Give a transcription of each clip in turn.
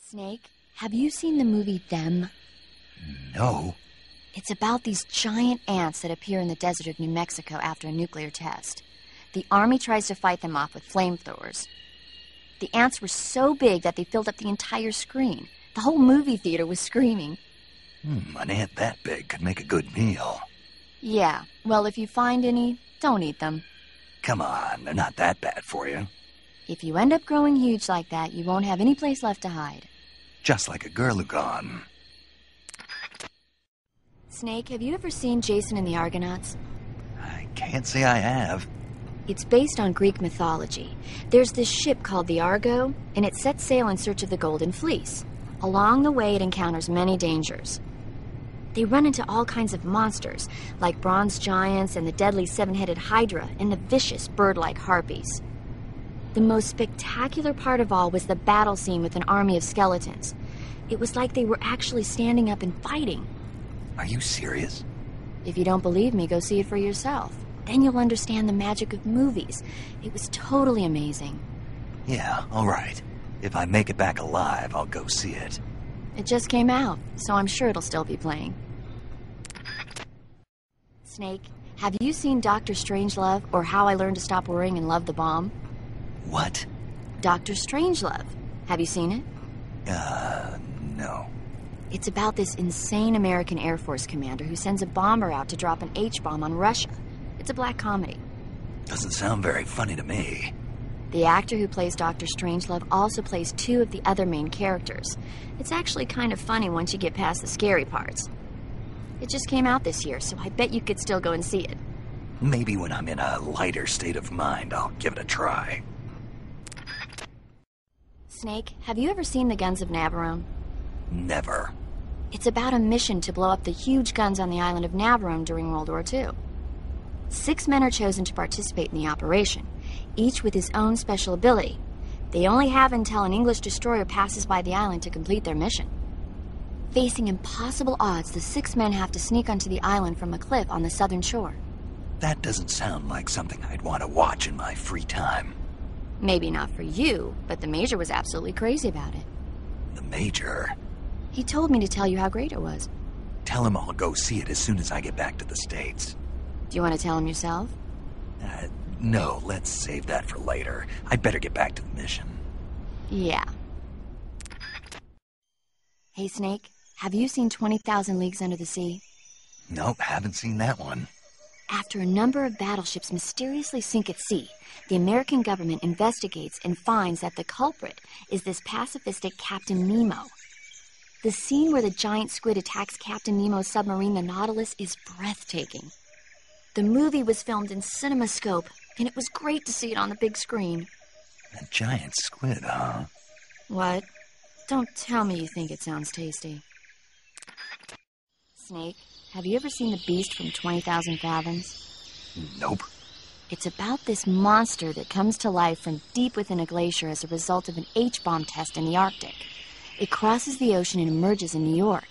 Snake, have you seen the movie Them? No. It's about these giant ants that appear in the desert of New Mexico after a nuclear test. The army tries to fight them off with flamethrowers. The ants were so big that they filled up the entire screen. The whole movie theater was screaming. An ant that big could make a good meal. Yeah, well, if you find any, don't eat them. Come on, they're not that bad for you. If you end up growing huge like that, you won't have any place left to hide. Just like a Gurlugon. Snake, have you ever seen Jason and the Argonauts? I can't say I have. It's based on Greek mythology. There's this ship called the Argo, and it sets sail in search of the Golden Fleece. Along the way, it encounters many dangers. They run into all kinds of monsters, like bronze giants and the deadly seven-headed Hydra and the vicious bird-like harpies. The most spectacular part of all was the battle scene with an army of skeletons. It was like they were actually standing up and fighting. Are you serious? If you don't believe me, go see it for yourself. Then you'll understand the magic of movies. It was totally amazing. Yeah, all right. If I make it back alive, I'll go see it. It just came out, so I'm sure it'll still be playing. Snake, have you seen Dr. Strangelove or How I Learned to Stop Worrying and Love the Bomb? What? Dr. Strangelove. Have you seen it? No. It's about this insane American Air Force commander who sends a bomber out to drop an H-bomb on Russia. It's a black comedy. Doesn't sound very funny to me. The actor who plays Dr. Strangelove also plays two of the other main characters. It's actually kind of funny once you get past the scary parts. It just came out this year, so I bet you could still go and see it. Maybe when I'm in a lighter state of mind, I'll give it a try. Snake, have you ever seen The Guns of Navarone? Never. It's about a mission to blow up the huge guns on the island of Navarone during World War II. 6 men are chosen to participate in the operation, each with his own special ability. They only have until an English destroyer passes by the island to complete their mission. Facing impossible odds, the 6 men have to sneak onto the island from a cliff on the southern shore. That doesn't sound like something I'd want to watch in my free time. Maybe not for you, but the Major was absolutely crazy about it. The Major? He told me to tell you how great it was. Tell him I'll go see it as soon as I get back to the States. Do you want to tell him yourself? No, let's save that for later. I'd better get back to the mission. Yeah. Hey, Snake, have you seen 20,000 Leagues Under the Sea? Nope, haven't seen that one. After a number of battleships mysteriously sink at sea, the American government investigates and finds that the culprit is this pacifistic Captain Nemo. The scene where the giant squid attacks Captain Nemo's submarine, the Nautilus, is breathtaking. The movie was filmed in CinemaScope, and it was great to see it on the big screen. A giant squid, huh? What? Don't tell me you think it sounds tasty. Snake, have you ever seen The Beast from 20,000 Fathoms? Nope. It's about this monster that comes to life from deep within a glacier as a result of an H-bomb test in the Arctic. It crosses the ocean and emerges in New York.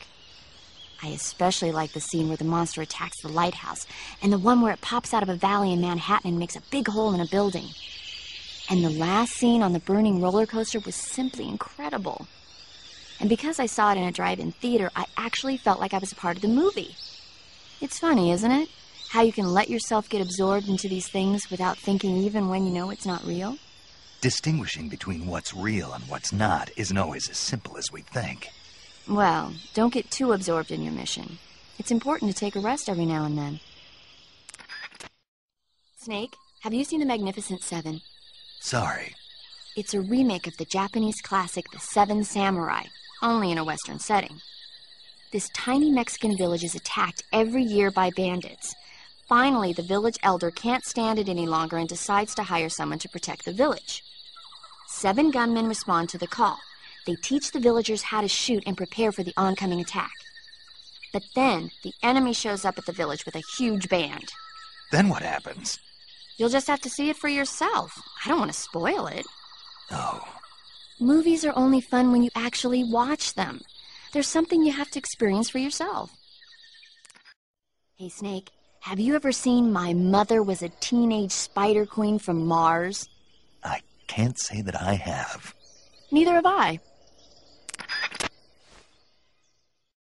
I especially like the scene where the monster attacks the lighthouse, and the one where it pops out of a valley in Manhattan and makes a big hole in a building. And the last scene on the burning roller coaster was simply incredible. And because I saw it in a drive-in theater, I actually felt like I was a part of the movie. It's funny, isn't it? How you can let yourself get absorbed into these things without thinking even when you know it's not real. Distinguishing between what's real and what's not isn't always as simple as we think. Well, don't get too absorbed in your mission. It's important to take a rest every now and then. Snake, have you seen The Magnificent Seven? Sorry. It's a remake of the Japanese classic The Seven Samurai, only in a Western setting. This tiny Mexican village is attacked every year by bandits. Finally, the village elder can't stand it any longer and decides to hire someone to protect the village. 7 gunmen respond to the call. They teach the villagers how to shoot and prepare for the oncoming attack. But then, the enemy shows up at the village with a huge band. Then what happens? You'll just have to see it for yourself. I don't want to spoil it. Oh. Movies are only fun when you actually watch them. There's something you have to experience for yourself. Hey, Snake, have you ever seen My Mother Was a Teenage Spider Queen from Mars? I can't say that I have. Neither have I.